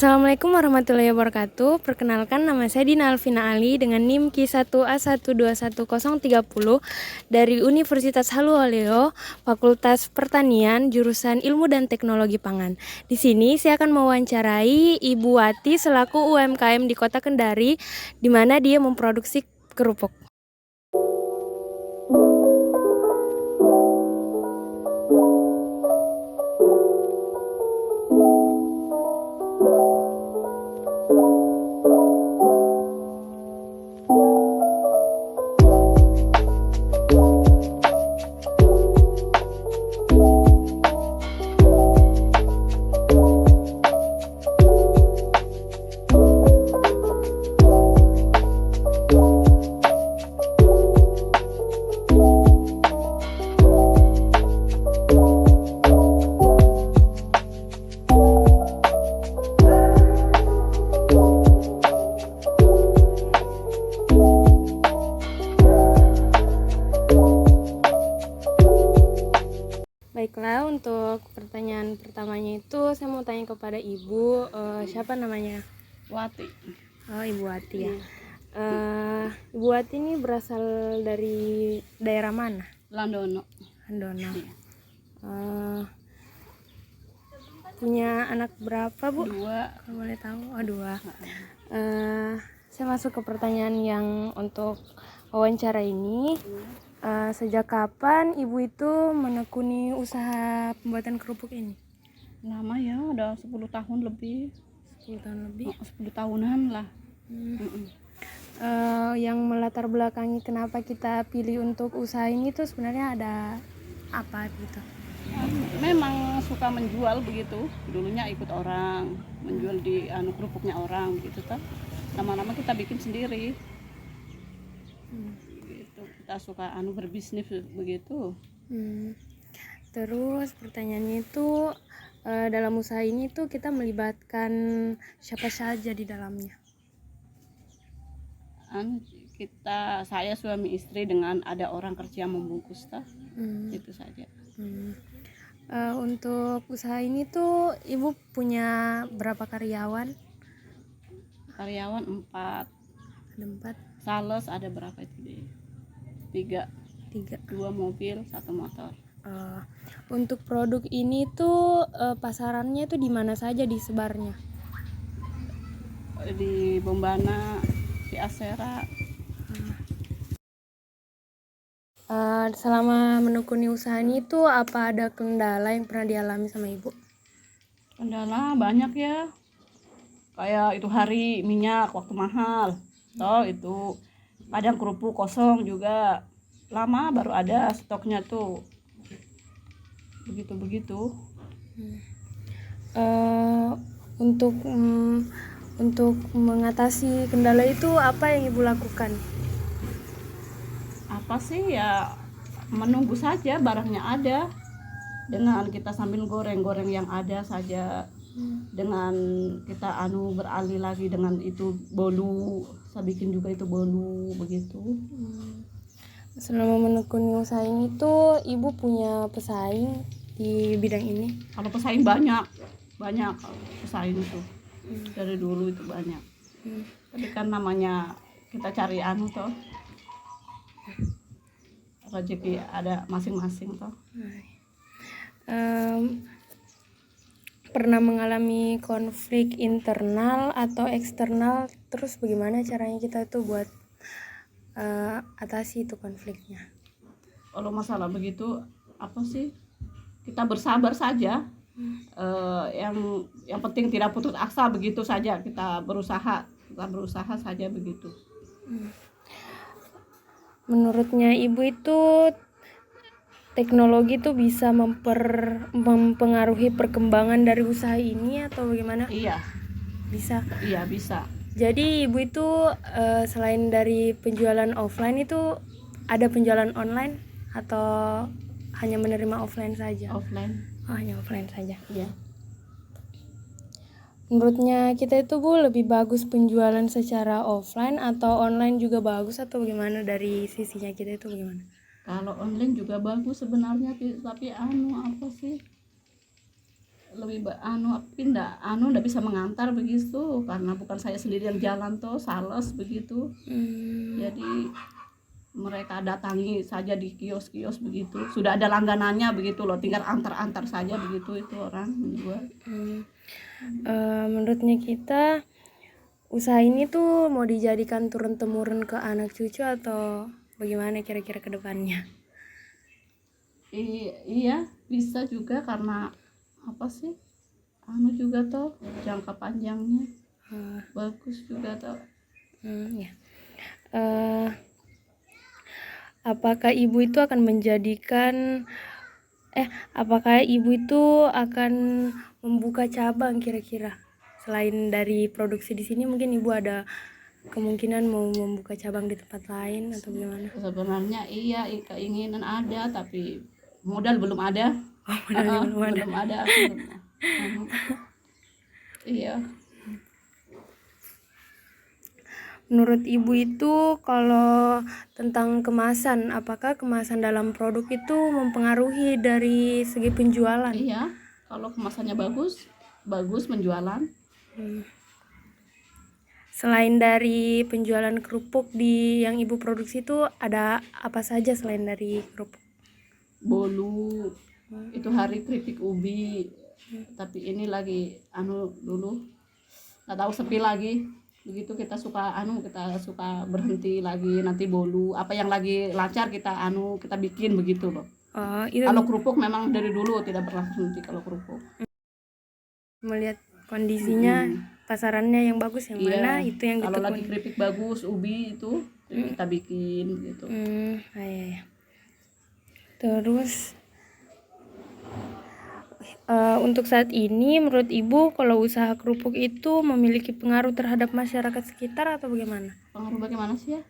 Assalamualaikum warahmatullahi wabarakatuh. Perkenalkan, nama saya Dina Alvina Ali dengan NIM Q1A121030 dari Universitas Haluoleo, Fakultas Pertanian, jurusan Ilmu dan Teknologi Pangan. Di sini saya akan mewawancarai Ibu Wati selaku UMKM di Kota Kendari, di mana dia memproduksi kerupuk. Baiklah, untuk pertanyaan pertamanya itu saya mau tanya kepada Ibu, siapa namanya? Wati. Oh, Ibu Wati ya. Ibu Wati ini berasal dari daerah mana? Landono. Landono. Iya. Punya anak berapa, Bu? 2. Kalau boleh tahu. Oh, 2. Saya masuk ke pertanyaan yang untuk wawancara ini. Sejak kapan Ibu itu menekuni usaha pembuatan kerupuk ini? Lama ya, udah 10 tahun lebih. 10 tahun lebih. 10 tahunan lah. Yang melatar belakangi kenapa kita pilih untuk usaha ini tuh sebenarnya ada apa gitu? Memang suka menjual begitu. Dulunya ikut orang menjual di kerupuknya orang begitu kan. Lama-lama kita bikin sendiri. Gitu. Kita suka berbisnis begitu. Terus pertanyaannya itu dalam usaha ini tuh kita melibatkan siapa saja di dalamnya? Saya suami istri dengan ada orang kerja membungkus tah. Itu saja. Untuk usaha ini tuh Ibu punya berapa karyawan? Karyawan 4. Ada 4. Sales ada berapa itu deh? 3. 2 mobil, 1 motor. Untuk produk ini tuh pasarannya tuh di mana saja disebarnya? Di Bombana, di Asera. Selama menekuni usaha ini tuh apa ada kendala yang pernah dialami sama Ibu? Kendala banyak ya. Kayak itu hari minyak waktu mahal. Toh itu kadang kerupuk kosong juga. Lama baru ada stoknya tuh. Begitu-begitu. Untuk mengatasi kendala itu apa yang Ibu lakukan? Apa sih ya, menunggu saja barangnya ada. Dengan kita sambil goreng-goreng yang ada saja. Dengan kita beralih lagi dengan itu bolu. Saya bikin juga itu bolu begitu. Selama menekuni usaha ini tuh Ibu punya pesaing di bidang ini? Kalau pesaing banyak pesaing itu. Dari dulu itu banyak. Tapi kan namanya kita cari toh. Rezeki ada masing-masing toh. Pernah mengalami konflik internal atau eksternal, terus bagaimana caranya kita tuh buat atasi itu konfliknya? Kalau masalah begitu apa sih, kita bersabar saja. Yang penting tidak putus asa begitu saja. Kita berusaha saja begitu. Menurutnya Ibu itu teknologi tuh bisa mempengaruhi perkembangan dari usaha ini atau bagaimana? Iya. Bisa. Iya, bisa. Jadi Ibu itu selain dari penjualan offline itu ada penjualan online atau hanya menerima offline saja? Offline. Oh, hanya offline saja. Iya. Menurutnya kita itu Bu lebih bagus penjualan secara offline atau online juga bagus atau bagaimana dari sisinya kita itu bagaimana? Kalau online juga bagus sebenarnya, tapi apa sih, lebih pindah ndak bisa mengantar begitu, karena bukan saya sendiri yang jalan tuh, sales begitu. Jadi mereka datangi saja di kios-kios begitu, sudah ada langganannya begitu loh, tinggal antar-antar saja begitu itu orang menjual. Menurutnya kita usaha ini tuh mau dijadikan turun temurun ke anak cucu atau bagaimana kira-kira ke depannya? Iya bisa juga, karena apa sih, juga tuh jangka panjangnya bagus juga tuh. Ya. Apakah ibu itu akan membuka cabang kira-kira? Selain dari produksi di sini, mungkin ibu ada kemungkinan mau membuka cabang di tempat lain atau gimana? Sebenarnya iya, keinginan ada, tapi modal belum ada. Belum ada. Iya. Menurut ibu itu kalau tentang kemasan, apakah kemasan dalam produk itu mempengaruhi dari segi penjualan? Iya, kalau kemasannya bagus penjualan. Selain dari penjualan kerupuk yang ibu produksi itu ada apa saja selain dari kerupuk? Bolu, itu hari keripik ubi, tapi ini lagi dulu nggak tahu sepi lagi begitu, kita suka berhenti lagi, nanti bolu apa yang lagi lancar kita bikin begitu loh. Kalau kerupuk memang dari dulu tidak berlangsung kalau kerupuk. Melihat kondisinya pasarannya yang bagus yang mana itu yang kalau ditekuni. lagi keripik bagus ubi itu kita bikin gitu. Iya. Terus untuk saat ini menurut ibu kalau usaha kerupuk itu memiliki pengaruh terhadap masyarakat sekitar atau bagaimana? Pengaruh bagaimana sih ya?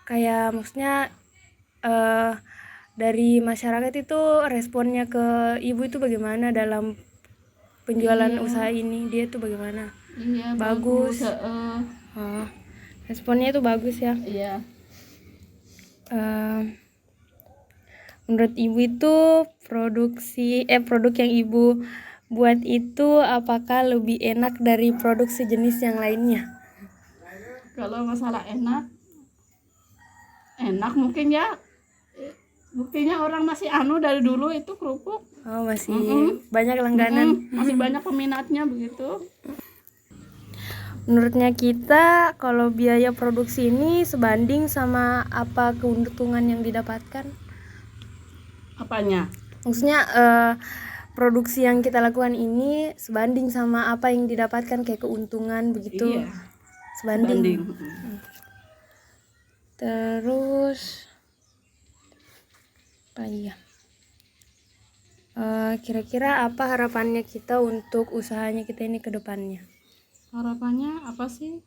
Kayak maksudnya dari masyarakat itu responnya ke ibu itu bagaimana dalam penjualan usaha ini? Dia tuh bagaimana? Iya, bagus. Responnya itu bagus ya? Iya. Menurut ibu itu produk yang ibu buat itu apakah lebih enak dari produk sejenis yang lainnya? Kalau masalah enak mungkin ya, buktinya orang masih dari dulu itu kerupuk. Masih banyak langganan. Masih banyak peminatnya begitu. Menurutnya kita kalau biaya produksi ini sebanding sama apa keuntungan yang didapatkan? Apanya? Maksudnya produksi yang kita lakukan ini sebanding sama apa yang didapatkan kayak keuntungan begitu? Iya. Sebanding. Terus apa ya? Kira-kira apa harapannya kita untuk usahanya kita ini ke depannya? Harapannya apa sih?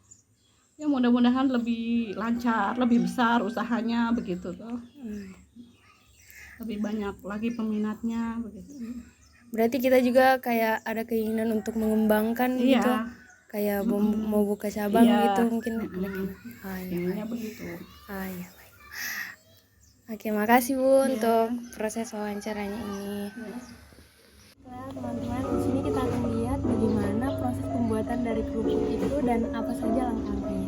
Ya mudah-mudahan lebih lancar, lebih besar usahanya begitu tuh. Lebih banyak lagi peminatnya begitu. Berarti kita juga kayak ada keinginan untuk mengembangkan gitu. Kayak mau buka cabang gitu mungkin ada keinginannya begitu. Iya. Oke, makasih Bu untuk proses wawancaranya ini. Nah, teman-teman, di sini kita akan lihat bagaimana proses pembuatan dari kerupuk itu dan apa saja langkah-langkahnya.